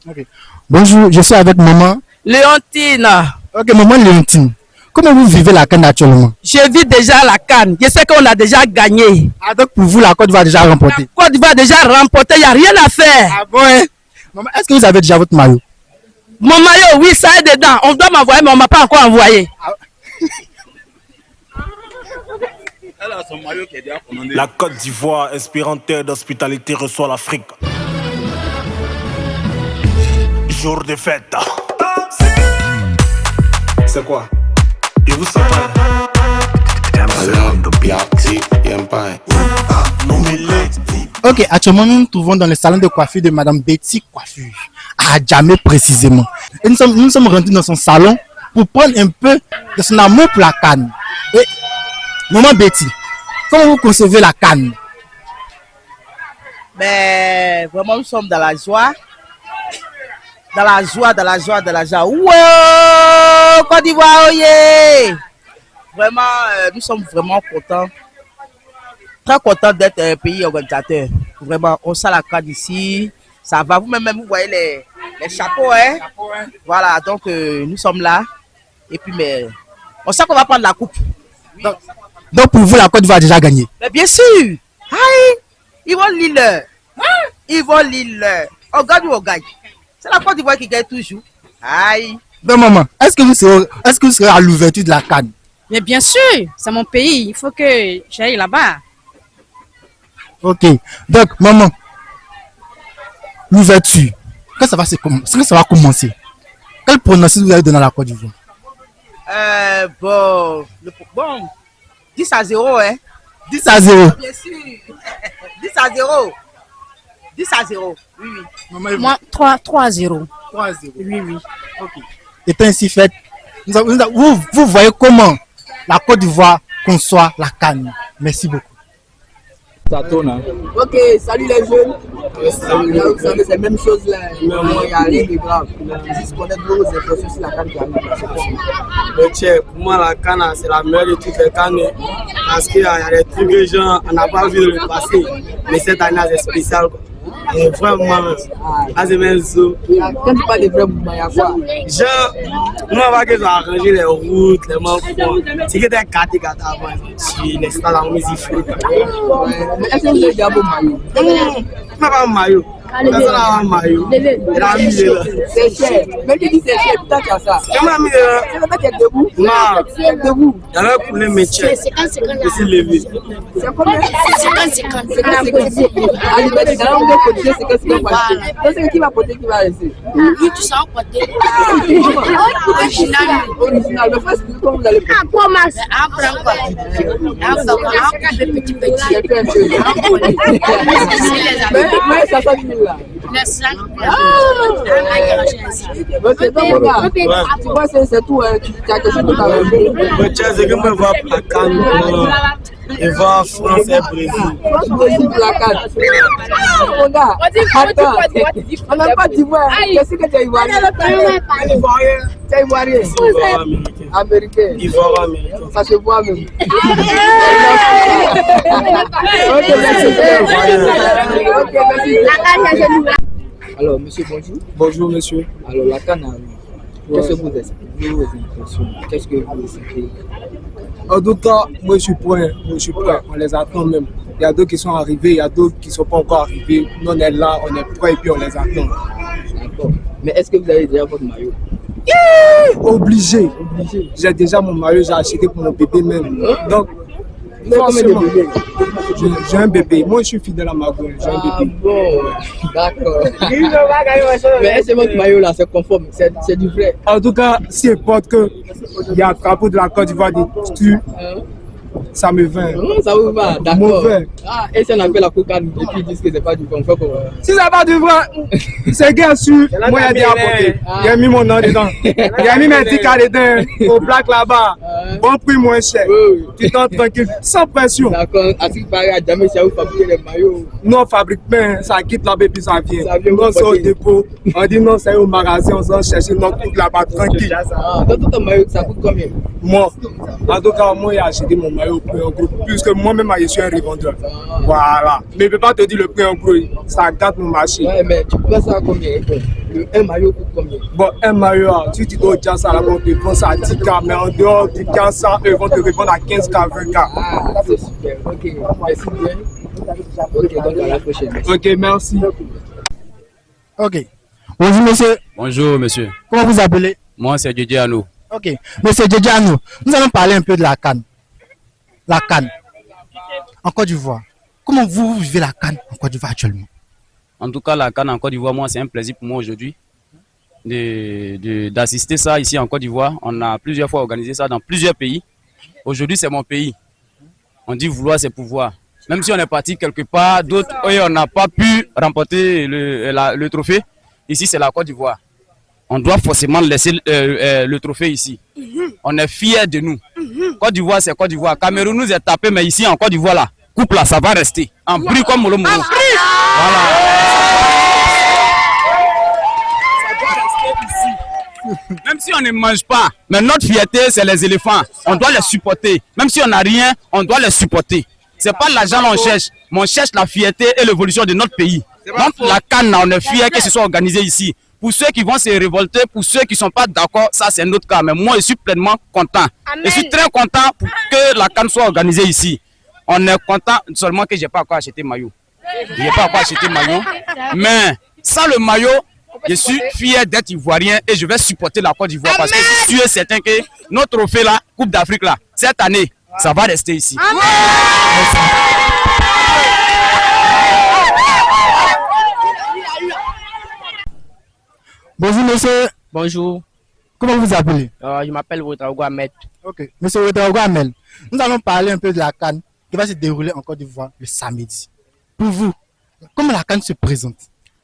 Ok. Bonjour, je suis avec maman. Léontine. Ok, maman Léontine. Comment vous vivez la CAN actuellement? Je vis déjà la CAN. Je sais qu'on a déjà gagné. Ah, donc pour vous, la Côte d'Ivoire a déjà remporté. La Côte d'Ivoire a déjà remporté, il n'y a rien à faire. Ah bon, hein? Maman, est-ce que vous avez déjà votre maillot? Mon maillot, oui, ça est dedans. On doit m'envoyer, mais on ne m'a pas encore envoyé. La Côte d'Ivoire, inspirante terre d'hospitalité, reçoit l'Afrique. Jour de fête. C'est quoi? Et vous savez? Ok, actuellement nous nous trouvons dans le salon de coiffure de Madame Betty Coiffure, à Djamé précisément. Et nous sommes rentrés dans son salon pour prendre un peu de son amour pour la CAN. Et maman Betty, comment vous concevez la CAN? Mais vraiment, nous sommes dans la joie. Dans la joie, dans la joie, dans la joie. Wow, Côte d'Ivoire, oh yeah! Vraiment, nous sommes vraiment contents. Très contents d'être un pays organisateur. Vraiment, on sent la CAN ici. Ça va, vous-même, vous voyez les chapeaux, hein? Voilà, donc nous sommes là. Et puis, mais on sait qu'on va prendre la coupe. Donc pour vous, la Côte d'Ivoire a déjà gagné? Mais bien sûr! Aïe! Ils vont l'île. Ils vont l'île. On gagne ou on gagne? C'est la Côte d'Ivoire qui gagne toujours. Aïe! Donc maman, est-ce que vous serez à l'ouverture de la CAN? Mais bien sûr, c'est mon pays. Il faut que j'aille là-bas. Ok. Donc maman, l'ouverture, quand ça va commencer, quel pronostic vous allez donner à la Côte d'Ivoire? Bon, 10-0, hein? 10-0. Bien sûr. 10-0. 10-0. Oui, oui. Maman, Moi, 3-0. 3-0. Oui, oui. Ok. Étant ainsi fait, vous voyez comment la Côte d'Ivoire conçoit la CAN. Merci beaucoup. Ça tourne. Hein. Ok, salut les jeunes. Vous savez, c'est la même chose là. Il n'y a rien de grave. Juste connaître vos impressions sur la CAN qui arrive. Mais tiens, pour moi, la CAN, c'est la meilleure de toutes les CAN. Parce qu'il y a des trucs que gens n'ont pas vu dans le passé. Mais cette année, c'est spécial. Et vraiment, c'est même ça. Quand tu parles de vrais mouvements, il y a quoi? Genre, nous, on va qu'ils ont arrangé les routes, les manches. C'est que des gâtés avant. Si les stades en musique. Mais est-ce que vous avez déjà vos maillots? Je n'ai pas un maillot. Personne n'a un maillot. Il a mis là. C'est cher. Même si c'est cher, putain, tu as ça. Comment a mis là? C'est le mec qui est debout? Non. Debout. Il y avait pour les métiers. Je suis levé. C'est combien? 50. À l'université, dans le monde, c'est 50. C'est qui va porter, qui va rester? Oui, tu sens porter. Original. Mais first, comment vous allez faire? Apprends quoi? Apprends des petits. C'est fait un peu. Mais ça sent du là. C'est pas mon gars. Tu vois, c'est tout. Tu as quelque chose de ta vie. Mais tiens, c'est que moi, je vais à Cannes. Et va en France et Brésil. France, Brésil, la carte. Mon gars, attends. On n'a pas d'Ivoire. Qu'est-ce que tu as ivoirien? Tu as ivoirien? Américain. Ivoire américain. Ça se voit même. Ok, merci. Alors, monsieur, bonjour. Bonjour, monsieur. Alors, la canne arrive. Qu'est-ce que vous expliquez vos impressions? Qu'est-ce que vous expliquez? En tout cas, moi je suis prêt. On les attend même. Il y a d'autres qui sont arrivés, il y a d'autres qui ne sont pas encore arrivés. Nous, on est là, on est prêts et puis on les attend. D'accord. Mais est-ce que vous avez déjà votre maillot? Obligé. J'ai déjà mon maillot, j'ai acheté pour mon bébé même. Donc, forcément, j'ai un bébé. Moi, je suis fidèle à ma gueule. J'ai un bébé. Bon, d'accord. Mais est-ce que votre maillot là, c'est conforme? C'est du vrai? En tout cas, si importe qu'il y a un drapeau de la Côte d'Ivoire dessus, ça me va. Ça vous va, d'accord. Mauvais. Ah, et si on appelle la cocaïne et puis ils disent que c'est pas du conforme? Si c'est pas du vrai, c'est bien sûr. Moi, il y a bien apporté. Il a mis mon nom dedans. Il a mis mes tickets dedans, au plaque là-bas. Bon prix, moins cher. Tu t'en tranquille, sans pression. D'accord, à ce qui paraît, à jamais, c'est où fabriquer les maillots. Nous, on fabrique bien, ça quitte là-bas, puis ça vient. Ça vient, Nous, on sort au ok. dépôt, on dit non, c'est au magasin, on s'en cherche notre truc là-bas, tranquille. Dans tout ton maillot, ça coûte combien? Moi, en tout cas, moi, j'ai acheté mon maillot au prix en gros, puisque moi-même, je suis un revendeur. Voilà. Mais je ne peux pas te dire le prix en gros, ça gâte mon marché. Ouais, mais tu prends ça à combien? Un maillot coûte combien? Bon, un maillot, si tu dois dire ça là-bas, on te vend ça à 10K, mais en dehors du 400, ils vont te revendre à 15K, 20K. Ah, c'est super. Ok, merci bien. Ok, donc à la prochaine. Ok, merci. Ok. Bonjour monsieur, Bonjour monsieur, comment vous appelez? moi c'est Didier Ano. Ok. Monsieur Djedjano, nous allons parler un peu de la CAN. La CAN. En Côte d'Ivoire. Comment vous vivez la CAN en Côte d'Ivoire actuellement? En tout cas, la CAN en Côte d'Ivoire, moi c'est un plaisir pour moi aujourd'hui d'assister ça ici en Côte d'Ivoire. On a plusieurs fois organisé ça dans plusieurs pays. Aujourd'hui c'est mon pays. On dit vouloir c'est pouvoir. Même si on est parti quelque part, d'autres, on n'a pas pu remporter le trophée. Ici c'est la Côte d'Ivoire. On doit forcément laisser le trophée ici. On est fiers de nous. Côte d'Ivoire, c'est Côte d'Ivoire. Cameroun nous est tapé, mais ici en Côte d'Ivoire, là, coupe là, ça va rester. En bruit comme Molo Molo. Même si on ne mange pas, mais notre fierté, c'est les éléphants. On doit les supporter. Même si on n'a rien, on doit les supporter. C'est pas l'argent qu'on cherche, mais on cherche la fierté et l'évolution de notre pays. Donc la CAN, on est fiers que ce soit organisé ici. Pour ceux qui vont se révolter, pour ceux qui ne sont pas d'accord, ça c'est un autre cas. Mais moi, je suis pleinement content. Je suis très content pour que la CAN soit organisée ici. On est content seulement que je n'ai pas encore acheté maillot. Je n'ai pas encore acheté maillot. Mais sans le maillot, je suis fier d'être ivoirien et je vais supporter la Côte d'Ivoire parce que je suis certain que notre trophée là, Coupe d'Afrique là, cette année, ça va rester ici. Bonjour monsieur, Bonjour, comment vous appelez? je m'appelle Ouedraogo Ahmed. Ok. Monsieur Ouedraogo Amel, nous allons parler un peu de la CAN qui va se dérouler en Côte d'Ivoire le samedi. Pour vous, comment la CAN se présente?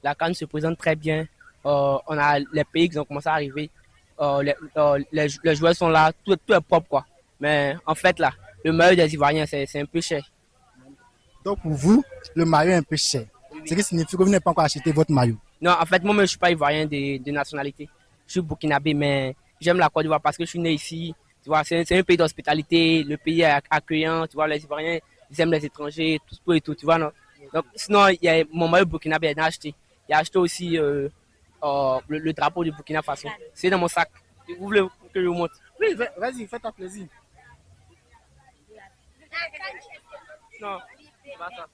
La CAN se présente très bien. On a les pays qui ont commencé à arriver. Les joueurs sont là, tout est propre quoi. Mais en fait là, le maillot des Ivoiriens c'est un peu cher. Donc pour vous, le maillot est un peu cher. Ce qui signifie que vous n'avez pas encore acheté votre maillot. Non, en fait moi je suis pas Ivoirien de nationalité. Je suis burkinabé mais j'aime la Côte d'Ivoire parce que je suis né ici. Tu vois, c'est un pays d'hospitalité, le pays est accueillant. Tu vois, les Ivoiriens ils aiment les étrangers, tout et tout. Tu vois non. Donc sinon il y a mon maillot burkinabé il a acheté. Il a acheté aussi le drapeau du Burkina Faso. C'est dans mon sac. Vous voulez que je vous montre? Oui, vas-y, fais-toi plaisir. Non, pas ça.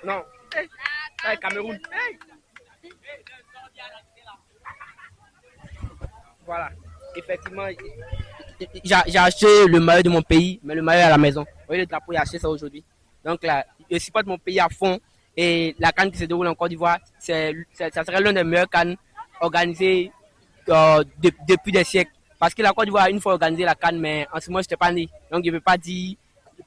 Non, hey, Cameroun. Voilà, effectivement, j'ai acheté le maillot de mon pays, mais le maillot est à la maison. Vous voyez, le drapeau, j'ai acheté ça aujourd'hui. Donc là, je supporte mon pays à fond. Et la CAN qui se déroule en Côte d'Ivoire, ça serait l'un des meilleurs CAN organisés depuis des siècles. Parce que la Côte d'Ivoire a une fois organisé la CAN, mais en ce moment, je n'étais pas né. Donc, je ne peux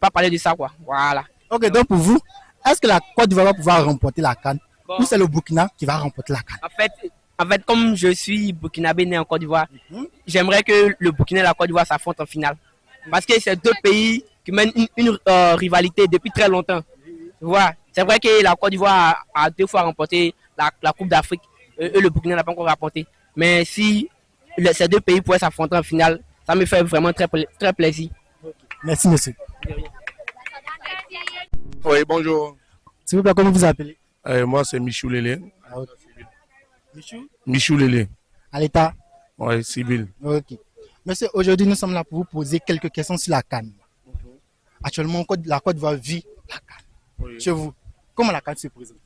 pas parler de ça, quoi. Voilà. Ok, donc pour vous, est-ce que la Côte d'Ivoire va pouvoir remporter la CAN Bon. ou c'est le Burkina qui va remporter la CAN? En fait, comme je suis burkinabé né en Côte d'Ivoire, j'aimerais que le Burkina et la Côte d'Ivoire s'affrontent en finale. Parce que c'est deux pays qui mènent une rivalité depuis très longtemps. Tu vois, c'est vrai que la Côte d'Ivoire a deux fois remporté la Coupe d'Afrique et le Burkina n'a pas encore remporté. Mais si ces deux pays pourraient s'affronter en finale, ça me fait vraiment très, très plaisir. Merci monsieur. Oui, bonjour. S'il vous plaît, comment vous appelez? Moi, c'est Michou Lélé. Michou? Michou Lélé. À l'État? Oui, civil. Ok. Monsieur, aujourd'hui, nous sommes là pour vous poser quelques questions sur la CAN. Actuellement, la Côte d'Ivoire vit la CAN. Oui. Chez vous, comment la CAN se présente?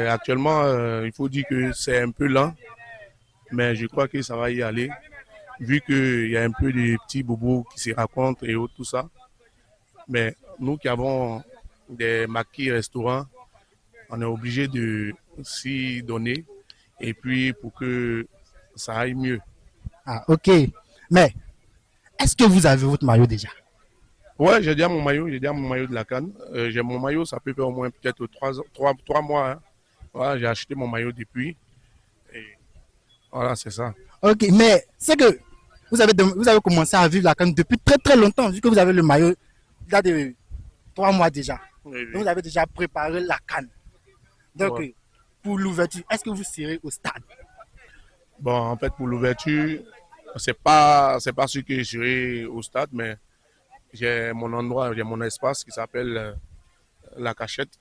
Actuellement, il faut dire que c'est un peu lent, mais je crois que ça va y aller, vu qu'il y a un peu de petits bobos qui se racontent et autres, tout ça. Mais nous qui avons des maquis restaurants, on est obligé de s'y donner et puis pour que ça aille mieux. Ah, ok. Mais, est-ce que vous avez votre maillot déjà? Ouais, j'ai déjà mon maillot de la CAN. J'ai mon maillot, ça peut faire au moins peut-être 3 mois. Hein. Voilà, j'ai acheté mon maillot depuis. Et Voilà, c'est ça. Ok, mais c'est que vous avez commencé à vivre la CAN depuis très très longtemps, vu que vous avez le maillot il y a de 3 mois déjà. Oui, Donc vous avez déjà préparé la CAN. Donc Ouais. pour l'ouverture, est-ce que vous serez au stade? Bon, en fait, pour l'ouverture, c'est pas sûr que je serai au stade, mais j'ai mon endroit, j'ai mon espace qui s'appelle La Cachette.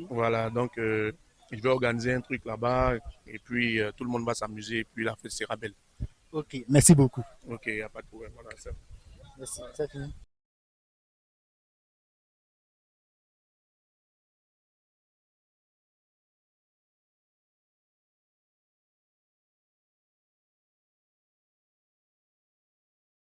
Voilà, donc je vais organiser un truc là-bas et puis tout le monde va s'amuser et puis la fête sera belle. Ok, merci beaucoup. Ok, il n'y a pas de problème. Voilà, ça. Merci, c'est fini.